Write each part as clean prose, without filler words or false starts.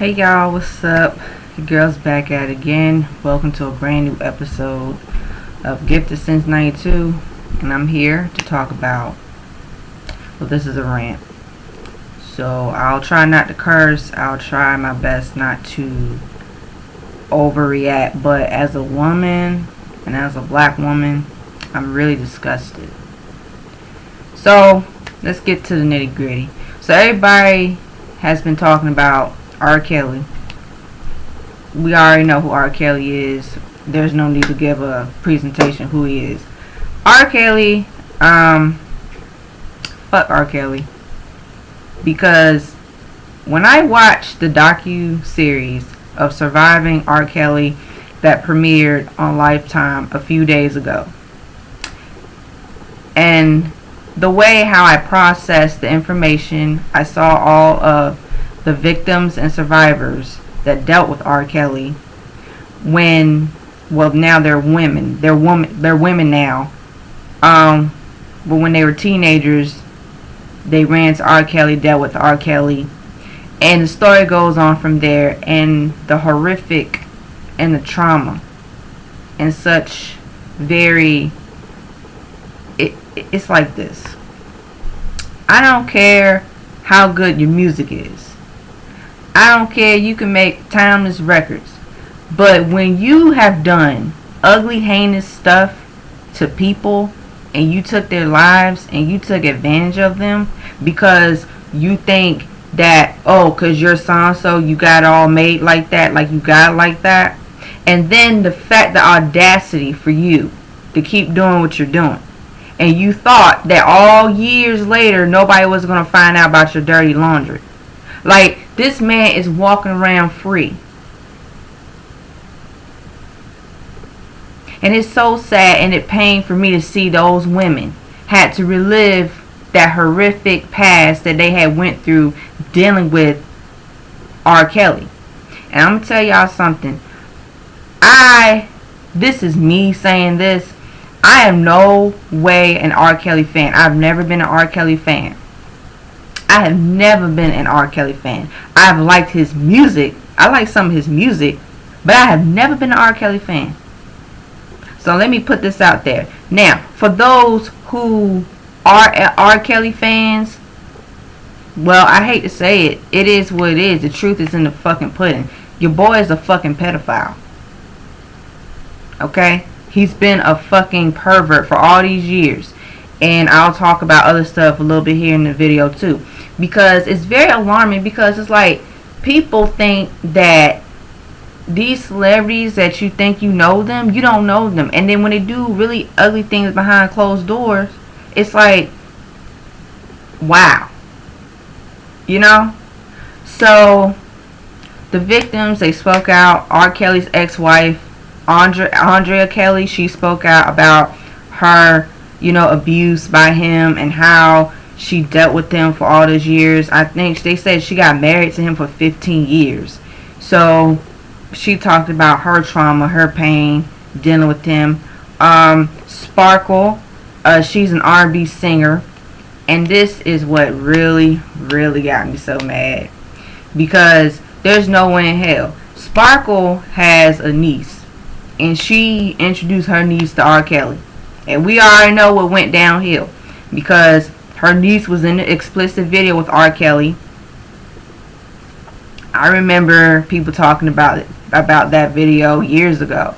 Hey y'all, what's up? Your girl's back at it again. Welcome to a brand new episode of Gifted Since 92. And I'm here to talk about, well, this is a rant. So I'll try not to curse. I'll try my best not to overreact. But as a woman and as a black woman, I'm really disgusted. So let's get to the nitty gritty. So everybody has been talking about R. Kelly. We already know who R. Kelly is. There's no need to give a presentation who he is. R. Kelly, fuck R. Kelly. Because when I watched the docu-series of Surviving R. Kelly that premiered on Lifetime a few days ago, and the way how I processed the information, I saw all of the victims and survivors that dealt with R. Kelly now they're women. They're women now. But when they were teenagers, they ran to R. Kelly, dealt with R. Kelly. And the story goes on from there, and the horrific and the trauma and such it's like this. I don't care how good your music is. I don't care, you can make timeless records. But when you have done ugly, heinous stuff to people, and you took their lives, and you took advantage of them, because you think that, because you're so-and-so, you got it all made like that, like you got it like that. And then the audacity for you to keep doing what you're doing. And you thought that all years later, nobody was going to find out about your dirty laundry. Like, this man is walking around free. And it's so sad, and it pained for me to see those women had to relive that horrific past that they had went through dealing with R. Kelly. And I'm going to tell y'all something. This is me saying this. I am no way an R. Kelly fan. I've never been an R. Kelly fan. I have never been an R. Kelly fan. I've liked his music. I like some of his music. But I have never been an R. Kelly fan. So let me put this out there. Now, for those who are R. Kelly fans, well, I hate to say it. It is what it is. The truth is in the fucking pudding. Your boy is a fucking pedophile. Okay? He's been a fucking pervert for all these years. And I'll talk about other stuff a little bit here in the video too. Because it's very alarming, because it's like people think that these celebrities that you think you know them, you don't know them. And then when they do really ugly things behind closed doors, it's like, wow. You know? So, the victims, they spoke out. R. Kelly's ex-wife, Andrea Kelly, she spoke out about her, abuse by him and how she dealt with him for all those years. I think they said she got married to him for 15 years. So she talked about her trauma, her pain, dealing with him. Sparkle, she's an R&B singer. And this is what really, really got me so mad. Because there's no way in hell. Sparkle has a niece. And she introduced her niece to R. Kelly. And we already know what went downhill. Because her niece was in the explicit video with R. Kelly. I remember people talking about that video years ago.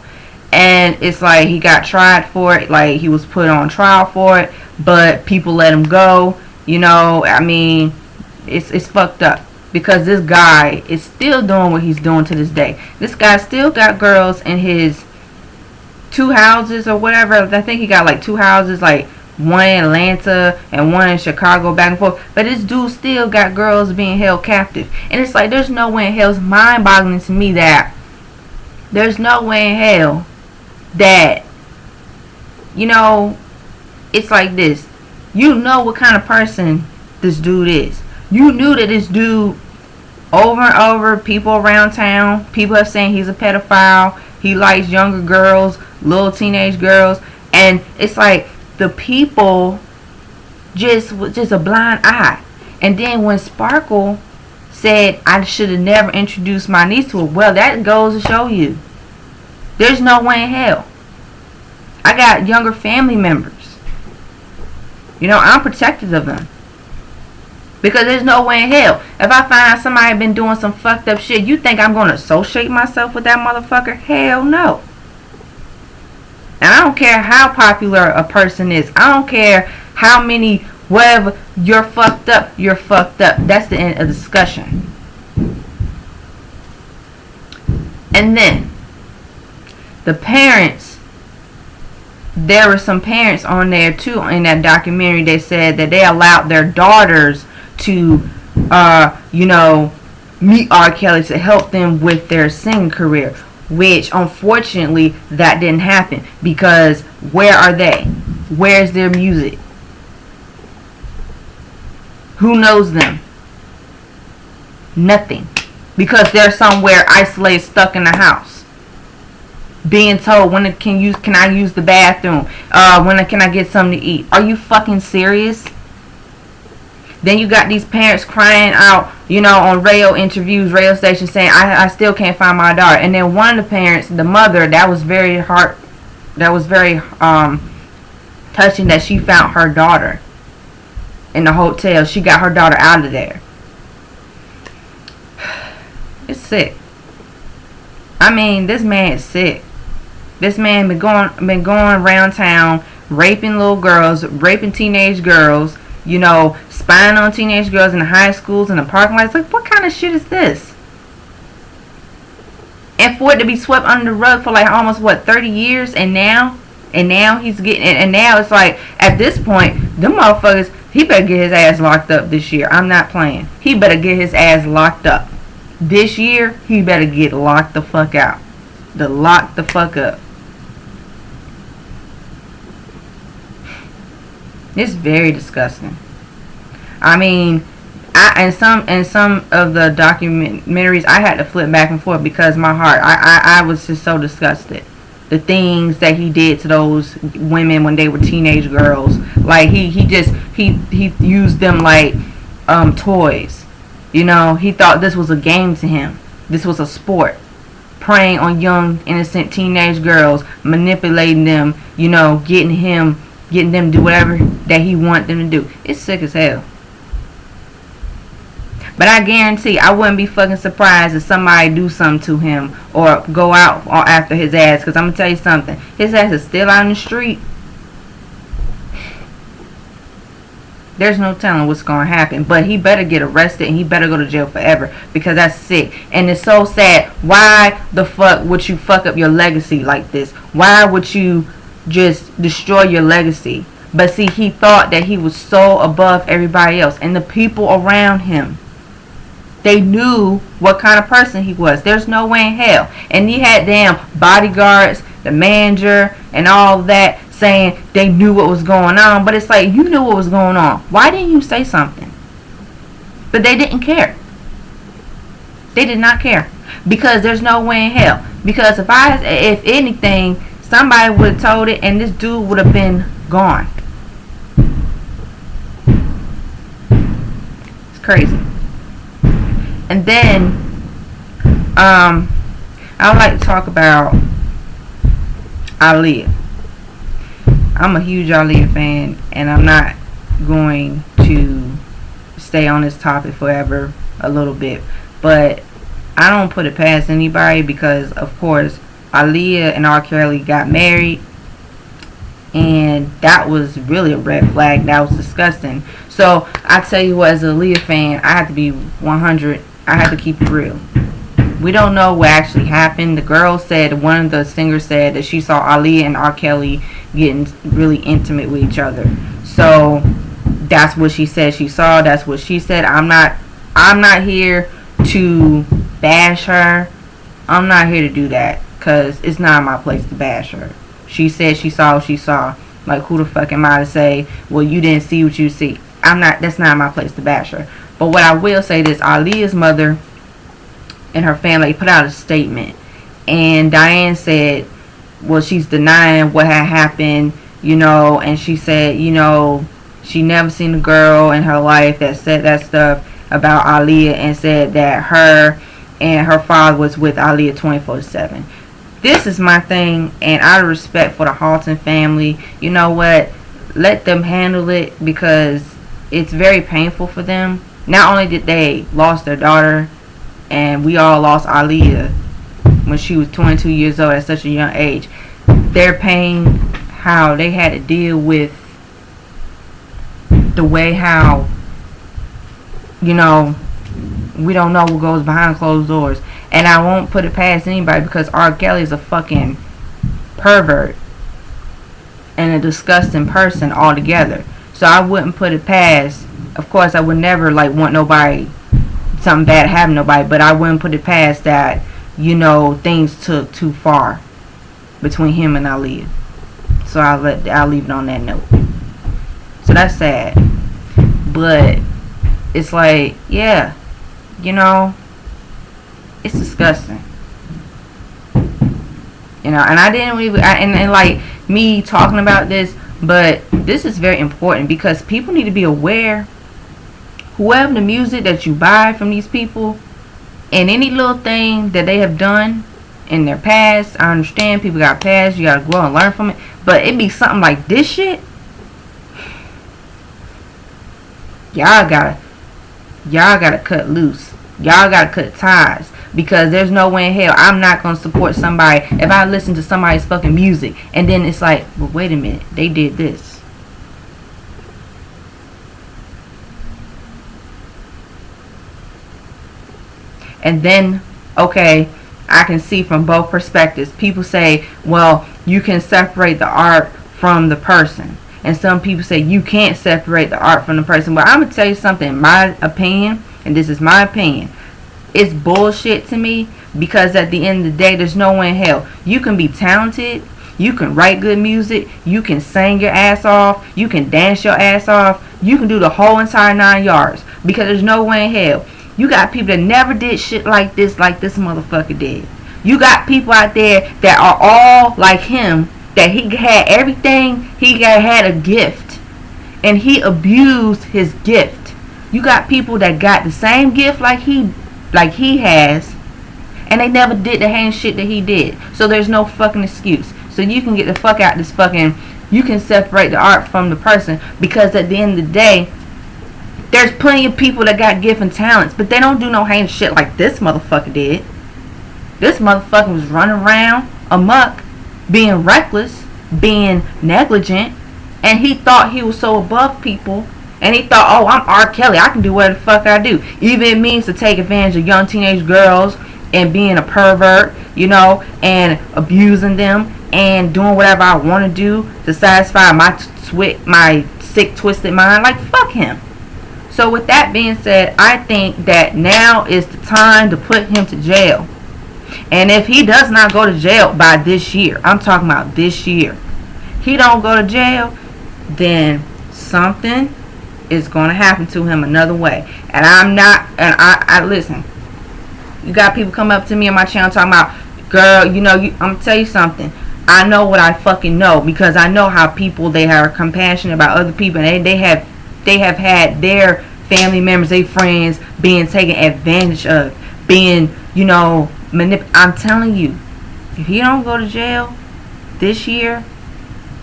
And it's like he got tried for it. Like he was put on trial for it. But people let him go. It's fucked up. Because this guy is still doing what he's doing to this day. This guy still got girls in his 2 houses or whatever. I think he got like 2 houses, like one in Atlanta and one in Chicago, back and forth. But this dude still got girls being held captive. And it's like, there's no way in hell. It's mind-boggling to me that there's no way in hell that, it's like this. You know what kind of person this dude is. You knew that this dude, over and over, people around town, people are saying he's a pedophile. He likes younger girls, little teenage girls. And it's like the people just a blind eye. And then when Sparkle said I should have never introduced my niece to it. Well, that goes to show you there's no way in hell. I got younger family members. You know, I'm protective of them. Because there's no way in hell. If I find somebody been doing some fucked up shit, you think I'm going to associate myself with that motherfucker? Hell no. And I don't care how popular a person is. I don't care how many, whatever, you're fucked up, you're fucked up. That's the end of the discussion. And then, the parents, there were some parents on there too in that documentary. They said that they allowed their daughters to, meet R. Kelly to help them with their singing career. Which, unfortunately, that didn't happen. Because, where are they? Where's their music? Who knows them? Nothing. Because they're somewhere isolated, stuck in the house. Being told, when can I use the bathroom? When can I get something to eat? Are you fucking serious? Then you got these parents crying out, on radio interviews, radio stations, saying, I still can't find my daughter. And then one of the parents, the mother, that was very touching, that she found her daughter in the hotel. She got her daughter out of there. It's sick. I mean, this man is sick. This man been going around town raping little girls, raping teenage girls, spying on teenage girls in the high schools and the parking lots. Like, what kind of shit is this? And for it to be swept under the rug for like almost 30 years, and now he's getting, and now it's like, at this point, them motherfuckers, he better get his ass locked up this year. I'm not playing. He better get his ass locked up. This year, he better get locked the fuck out. Lock the fuck up. It's very disgusting. I mean, in some of the documentaries, I had to flip back and forth because my heart, I was just so disgusted. The things that he did to those women when they were teenage girls, like he used them like toys. He thought this was a game to him. This was a sport. Preying on young, innocent teenage girls, manipulating them, getting them to do whatever that he wanted them to do. It's sick as hell. But I guarantee I wouldn't be fucking surprised if somebody do something to him or go out after his ass. Because I'm going to tell you something. His ass is still out in the street. There's no telling what's going to happen. But he better get arrested and he better go to jail forever. Because that's sick. And it's so sad. Why the fuck would you fuck up your legacy like this? Why would you just destroy your legacy? But see, he thought that he was so above everybody else. And the people around him, they knew what kind of person he was. There's no way in hell. And he had damn bodyguards, the manager, and all that saying they knew what was going on. But it's like, you knew what was going on. Why didn't you say something? But they didn't care. They did not care. Because there's no way in hell. Because if anything, somebody would have told it and this dude would have been gone. It's crazy. And then, I would like to talk about Aaliyah. I'm a huge Aaliyah fan, and I'm not going to stay on this topic forever, a little bit. But I don't put it past anybody because, of course, Aaliyah and R. Kelly got married, and that was really a red flag. That was disgusting. So I tell you what, as a Aaliyah fan, I have to be 100. I have to keep it real. We don't know what actually happened. The girl said, one of the singers said that she saw Aaliyah and R. Kelly getting really intimate with each other. So that's what she said she saw. That's what she said. I'm not here to bash her. I'm not here to do that because it's not my place to bash her. She said she saw what she saw. Like, who the fuck am I to say, well, you didn't see what you see? That's not my place to bash her. But what I will say is, Aaliyah's mother and her family put out a statement, and Diane said, well, she's denying what had happened, and she said, she never seen a girl in her life that said that stuff. about Aaliyah and said that her and her father was with Aaliyah 24/7. This is my thing, and out of respect for the Halton family, you know what? Let them handle it, because it's very painful for them. Not only did they lost their daughter, and we all lost Aaliyah when she was 22 years old at such a young age. Their pain, how they had to deal with the way how, you know, we don't know what goes behind closed doors. And I won't put it past anybody, because R. Kelly is a fucking pervert and a disgusting person altogether. So I wouldn't put it past. Of course, I would never like want nobody, something bad happen to nobody, but I wouldn't put it past that, you know, things took too far between him and Aaliyah. So I'll leave it on that note. So that's sad. But it's like, yeah, you know, it's disgusting. You know, and I didn't even, and like me talking about this, but this is very important, because people need to be aware. Whoever the music that you buy from these people, and any little thing that they have done in their past, I understand people got past, you gotta grow and learn from it, but it be something like this shit, y'all gotta cut loose. Y'all gotta cut ties, because there's no way in hell I'm not gonna support somebody if I listen to somebody's fucking music and then it's like, well, wait a minute, they did this. And then, okay, I can see from both perspectives. People say, well, you can separate the art from the person. And some people say you can't separate the art from the person. But I'm going to tell you something, in my opinion, and this is my opinion, it's bullshit to me, because at the end of the day, there's no way in hell. You can be talented, you can write good music, you can sing your ass off, you can dance your ass off, you can do the whole entire 9 yards, because there's no way in hell. You got people that never did shit like this motherfucker did. You got people out there that are all like him, that he had everything, he had a gift, and he abused his gift. You got people that got the same gift like he has, and they never did the same shit that he did. So there's no fucking excuse. So you can get the fuck out this fucking, you can separate the art from the person, because at the end of the day, there's plenty of people that got gift and talents, but they don't do no heinous shit like this motherfucker did. This motherfucker was running around amok, being reckless, being negligent, and he thought he was so above people, and he thought, oh, I'm R. Kelly, I can do whatever the fuck I do. Even if it means to take advantage of young teenage girls and being a pervert, you know, and abusing them and doing whatever I want to do to satisfy my sick, twisted mind. Like, fuck him. So with that being said, I think that now is the time to put him to jail. And if he does not go to jail by this year, I'm talking about this year, he don't go to jail, then something is going to happen to him another way. And I'm not, and I listen, you got people come up to me on my channel talking about, girl, you know, I'm going to tell you something. I know what I fucking know, because I know how people, they are compassionate about other people, and they have had their family members, their friends being taken advantage of, being, you know, I'm telling you, if he don't go to jail this year,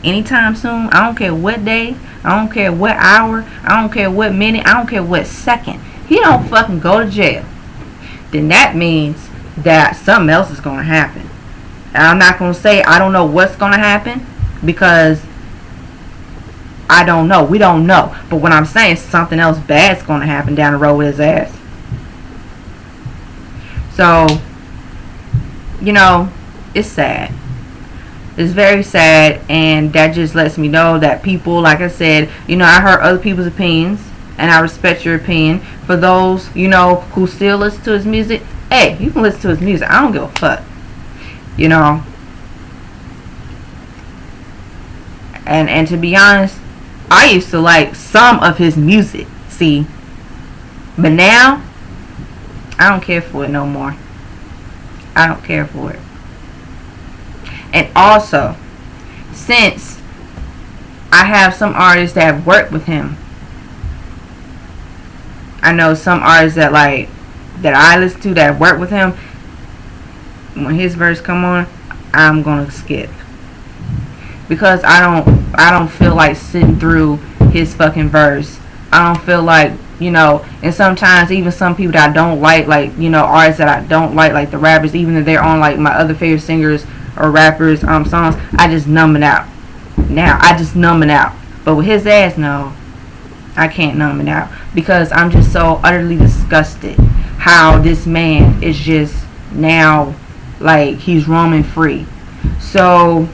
anytime soon, I don't care what day, I don't care what hour, I don't care what minute, I don't care what second, he don't fucking go to jail, then that means that something else is going to happen. And I'm not going to say I don't know what's going to happen, because I don't know. We don't know. But what I'm saying is something else bad's going to happen down the road with his ass. So, you know, it's sad. It's very sad, and that just lets me know that people, like I said, you know, I heard other people's opinions, and I respect your opinion. For those, you know, who still listen to his music, hey, you can listen to his music. I don't give a fuck. You know. And to be honest, I used to like some of his music, see, but now I don't care for it no more. I don't care for it. And also, since I have some artists that have worked with him, I know some artists that that I listen to that work with him. When his verse come on, I'm gonna skip because I don't feel like sitting through his fucking verse. I don't feel like, you know, and sometimes even some people that I don't like, you know, artists that I don't like the rappers, even if they're on like my other favorite singers or rappers songs, I just numb it out. Now I just numb it out. But with his ass, no, I can't numb it out because I'm just so utterly disgusted how this man is just now like he's roaming free. So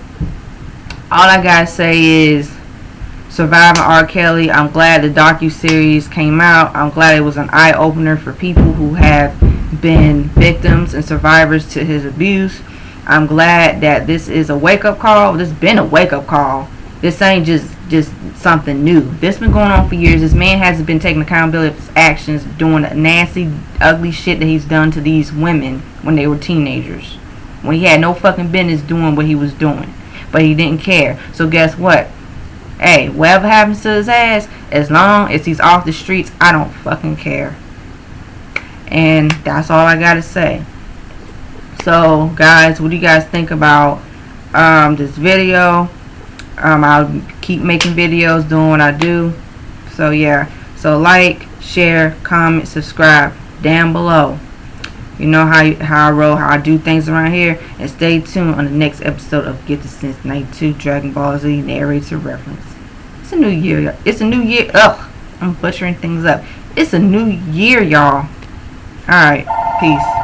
all I gotta say is Surviving R. Kelly. I'm glad the docu-series came out. I'm glad it was an eye-opener for people who have been victims and survivors to his abuse. I'm glad that this is a wake-up call. This has been a wake-up call. This ain't just something new. This been going on for years. This man hasn't been taking accountability of his actions, doing the nasty, ugly shit that he's done to these women when they were teenagers. When he had no fucking business doing what he was doing. But he didn't care. So guess what? Hey, whatever happens to his ass, as long as he's off the streets, I don't fucking care. And that's all I gotta say. So, guys, what do you guys think about this video? I'll keep making videos, doing what I do. So, yeah. So, like, share, comment, subscribe down below. You know how I roll, how I do things around here. And stay tuned on the next episode of Get the Sense 92 Dragon Ball Z Narrator Reference. It's a new year. It's a new year. Ugh, I'm butchering things up. It's a new year, y'all. Alright, peace.